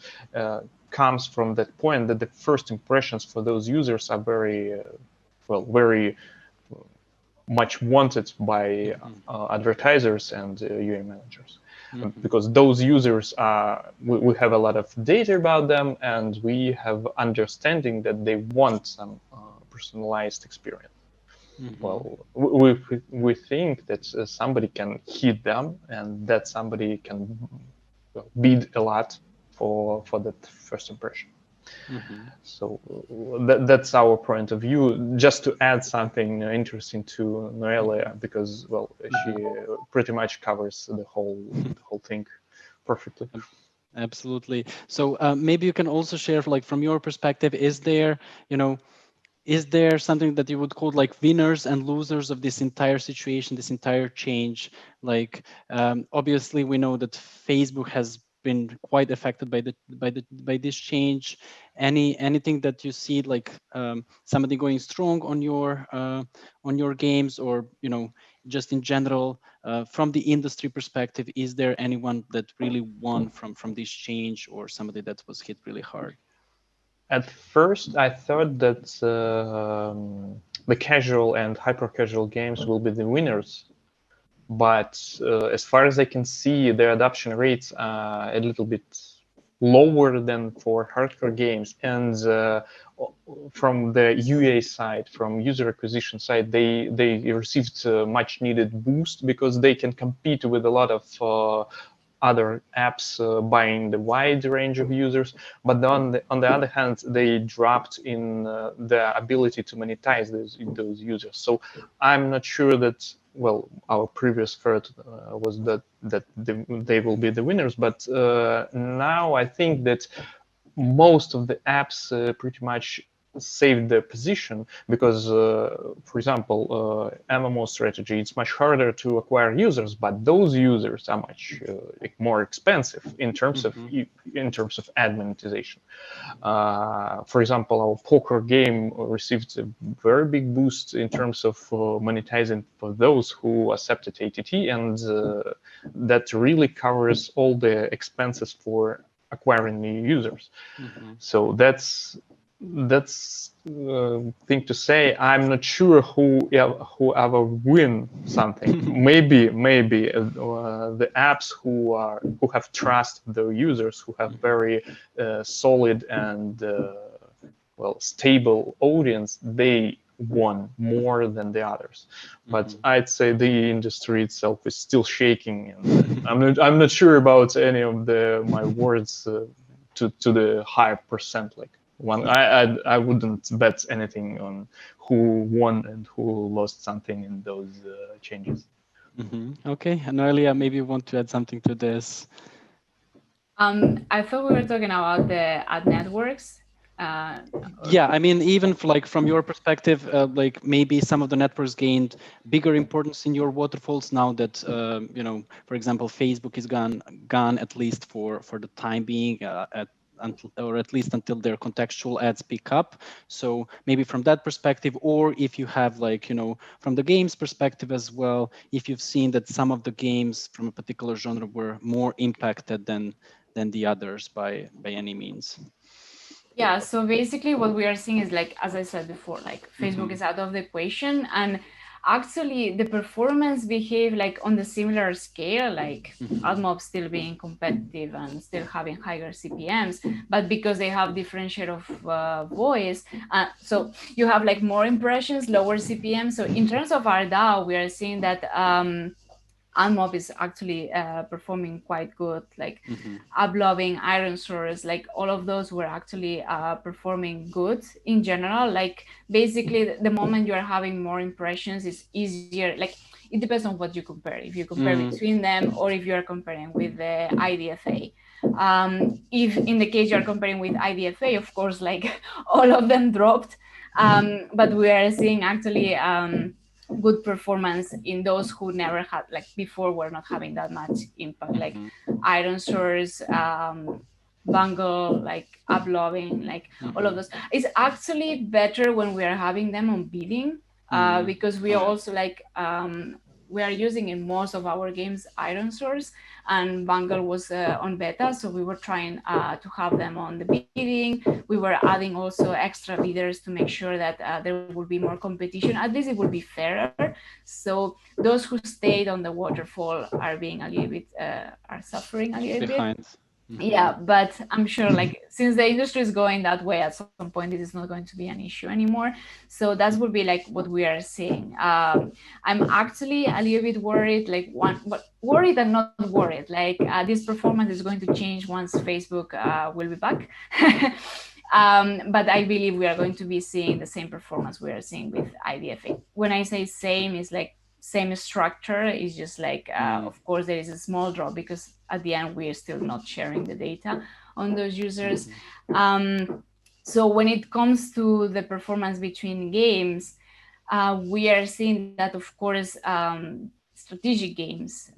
comes from that point that the first impressions for those users are very, very much wanted by advertisers and UA managers, because those users are, we have a lot of data about them, and we have understanding that they want some personalized experience. Well, we think that somebody can hit them, and that somebody can bid a lot for that first impression. So that's our point of view. Just to add something interesting to Noelia, because, well, she pretty much covers the whole thing perfectly. Absolutely. So maybe you can also share, like, from your perspective, is there something that you would call like winners and losers of this entire situation, this entire change? Like, obviously, we know that Facebook has been quite affected by this change. Anything that you see, like somebody going strong on your games, or just in general, from the industry perspective, is there anyone that really won from this change, or somebody that was hit really hard? At first, I thought that the casual and hyper-casual games will be the winners. But as far as I can see, their adoption rates are a little bit lower than for hardcore games. And from the UA side, from user acquisition side, they received much needed boost, because they can compete with a lot of other apps buying the wide range of users. But on the other hand, they dropped in the ability to monetize those users. So I'm not sure that, well, our previous thought was that they will be the winners. But now I think that most of the apps pretty much save the position, because for example, MMO strategy, it's much harder to acquire users, but those users are much more expensive in terms of ad monetization. For example, our poker game received a very big boost in terms of monetizing for those who accepted ATT, and that really covers all the expenses for acquiring new users. So that's thing to say. I'm not sure who ever win something. maybe the apps who have trust the users, who have very solid and stable audience, they won more than the others. But I'd say the industry itself is still shaking, and I'm not sure about any of my words to the high percent. Like one, I wouldn't bet anything on who won and who lost something in those changes. Okay, Noelia, maybe you want to add something to this. I thought we were talking about the ad networks. Yeah, I mean, even from your perspective, like maybe some of the networks gained bigger importance in your waterfalls now that for example, Facebook is gone at least for the time being, at least until their contextual ads pick up. So maybe from that perspective, or if you have from the games perspective as well, if you've seen that some of the games from a particular genre were more impacted than the others by any means. Yeah, so basically what we are seeing is, like, as I said before, like Facebook is out of the equation, and actually the performance behave like on the similar scale, like AdMob still being competitive and still having higher CPMs, but because they have different share of voice, so you have like more impressions, lower CPM. So in terms of our DAO, we are seeing that AdMob is actually performing quite good, like Uploving, Iron Source, like all of those were actually performing good in general. Like basically the moment you are having more impressions, it's easier. Like it depends on what you compare. If you compare between them, or if you are comparing with the IDFA. If in the case you are comparing with IDFA, of course, like all of them dropped. But we are seeing actually good performance in those who never had, like before, were not having that much impact, like Iron Source, Bungle, like Uploving, like all of those. It's actually better when we are having them on bidding, because we are also like we are using in most of our games Iron Source, and Bungle was on beta, so we were trying to have them on the bidding. We were adding also extra bidders to make sure that there will be more competition. At least it will be fairer. So those who stayed on the waterfall are being a little bit are suffering a little bit. Yeah, but I'm sure, like, since the industry is going that way, at some point this is not going to be an issue anymore. So that would be like what we are seeing. I'm actually a little bit worried, like but worried and not worried. Like this performance is going to change once Facebook will be back. But I believe we are going to be seeing the same performance we are seeing with IDFA. When I say same, it's like same structure. Is just like of course there is a small drop because at the end we are still not sharing the data on those users. So when it comes to the performance between games, we are seeing that of course strategic games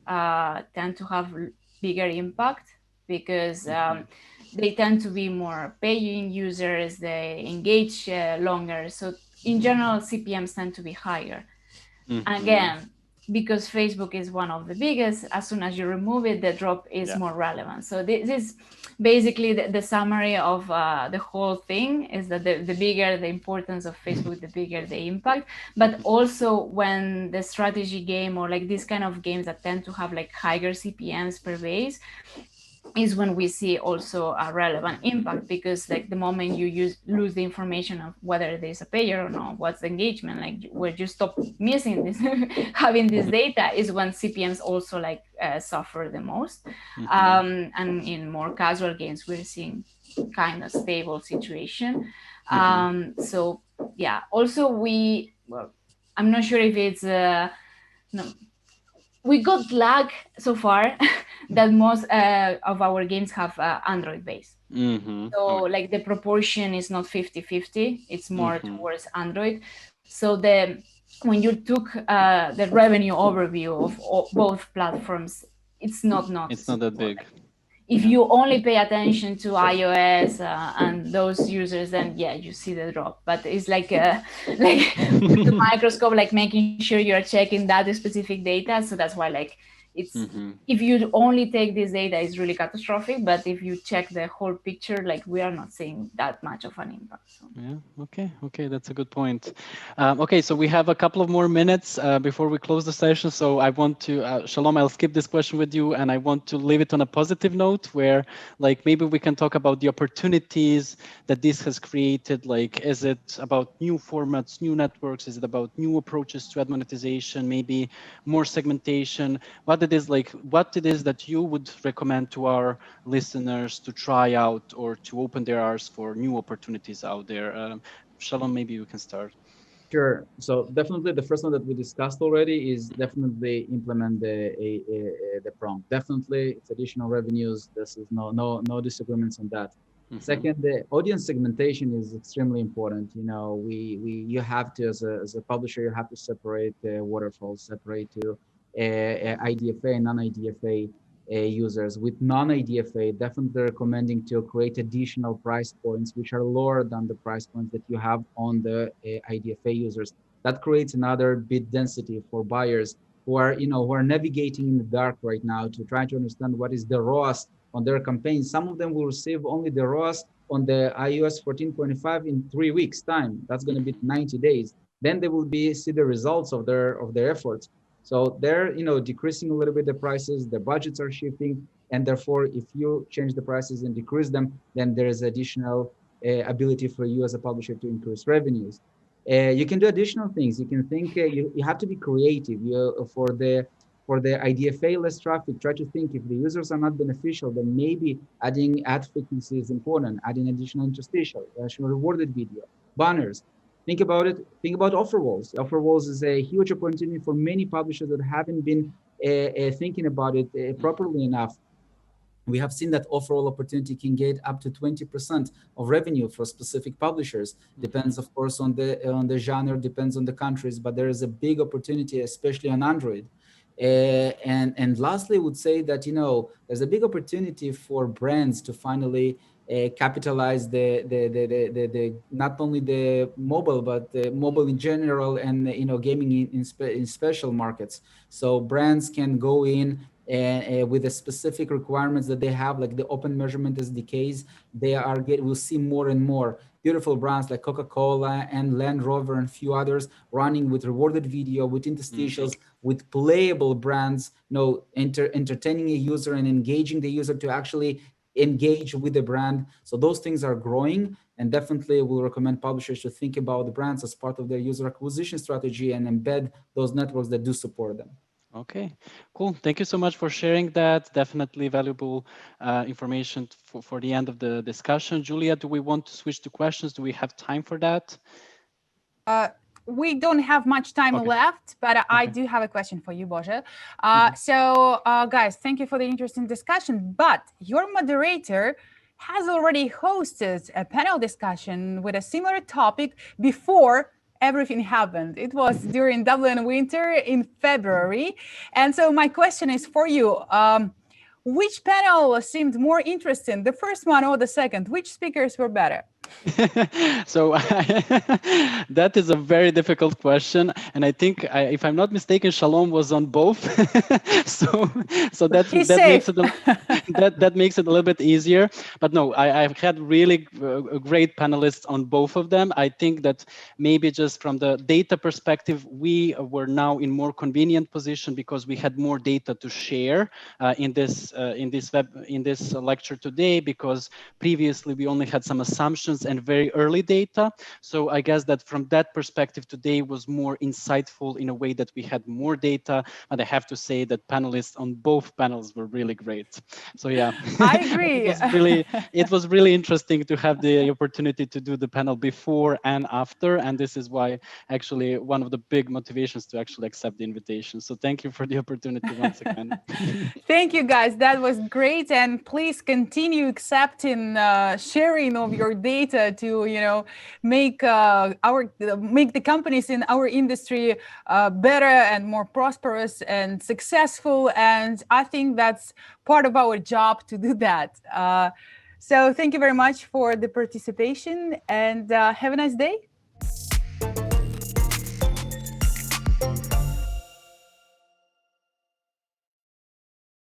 tend to have bigger impact because they tend to be more paying users, they engage longer, so in general CPMs tend to be higher. Again, because Facebook is one of the biggest, as soon as you remove it, the drop is more relevant. So this is basically the summary of the whole thing, is that the bigger the importance of Facebook, the bigger the impact. But also when the strategy game, or like these kind of games that tend to have like higher CPMs per base, is when we see also a relevant impact, because like the moment you lose the information of whether there's a payer or not, what's the engagement, like where you stop missing this having this data, is when CPMs also like suffer the most. And in more casual games we're seeing kind of stable situation. So yeah, also I'm not sure if it's we got lag so far that most of our games have Android base. So like the proportion is not 50-50, it's more towards Android. So when you took the revenue overview of both platforms, it's not noticeable. It's not that big. If you only pay attention to iOS and those users, then yeah, you see the drop. But it's like with the microscope, like making sure you're checking that specific data. So that's why like it's if you only take this data, it's really catastrophic. But if you check the whole picture, like we are not seeing that much of an impact. So. Yeah. Okay. That's a good point. Okay. So we have a couple of more minutes before we close the session. So I want to, Shalom, I'll skip this question with you, and I want to leave it on a positive note where, like, maybe we can talk about the opportunities that this has created. Like, is it about new formats, new networks? Is it about new approaches to ad monetization? Maybe more segmentation? What it is that you would recommend to our listeners to try out or to open their eyes for new opportunities out there? Shalom, maybe you can start. Sure. So definitely the first one that we discussed already is definitely implement the prompt. Definitely it's additional revenues. This is no disagreements on that. Second, the audience segmentation is extremely important. You know, you have to as a publisher, you have to separate the waterfalls, separate to IDFA and non-IDFA users. With non-IDFA, definitely recommending to create additional price points which are lower than the price points that you have on the IDFA users. That creates another bid density for buyers who are navigating in the dark right now to try to understand what is the ROAS on their campaign. Some of them will receive only the ROAS on the iOS 14.5 in 3 weeks time. That's going to be 90 days. Then they will see the results of their efforts. So they're, decreasing a little bit the prices, the budgets are shifting, and therefore, if you change the prices and decrease them, then there is additional ability for you as a publisher to increase revenues. You can do additional things. You can think, you have to be creative. For the IDFA less traffic, try to think if the users are not beneficial, then maybe adding ad frequency is important, adding additional interstitial, rewarded video, banners. Think about it. Think about offer walls. Offer walls is a huge opportunity for many publishers that haven't been thinking about it properly enough. We have seen that offer wall opportunity can get up to 20% of revenue for specific publishers. Depends, of course, on the genre, depends on the countries, but there is a big opportunity, especially on Android. And lastly, I would say that there's a big opportunity for brands to finally capitalize the not only the mobile but the mobile in general and gaming in special markets. So brands can go in with the specific requirements that they have, like the open measurement SDKs. We'll see more and more beautiful brands like Coca-Cola and Land Rover and a few others running with rewarded video, with interstitials, with playable brands, entertaining a user and engaging the user to actually engage with the brand. So those things are growing, and definitely we'll recommend publishers to think about the brands as part of their user acquisition strategy and embed those networks that do support them. Okay, cool. Thank you so much for sharing that. Definitely valuable information for the end of the discussion. Julia, do we want to switch to questions? Do we have time for that? We don't have much time left, but I do have a question for you, Božo. So, guys, thank you for the interesting discussion. But your moderator has already hosted a panel discussion with a similar topic before everything happened. It was during Dublin winter in February. And so my question is for you. Which panel seemed more interesting, the first one or the second? Which speakers were better? So that is a very difficult question, and I think, if I'm not mistaken, Shalom was on both. so that makes it a little bit easier. But no, I've had really great panelists on both of them. I think that maybe just from the data perspective, we were now in more convenient position because we had more data to share in this lecture today, because previously we only had some assumptions presentations and very early data. So I guess that from that perspective, today was more insightful in a way that we had more data. And I have to say that panelists on both panels were really great. So yeah, I agree. it was really interesting to have the opportunity to do the panel before and after. And this is why actually one of the big motivations to actually accept the invitation. So thank you for the opportunity once again. Thank you, guys. That was great. And please continue accepting sharing of your data to, make make the companies in our industry better and more prosperous and successful. And I think that's part of our job to do that. So thank you very much for the participation, and have a nice day.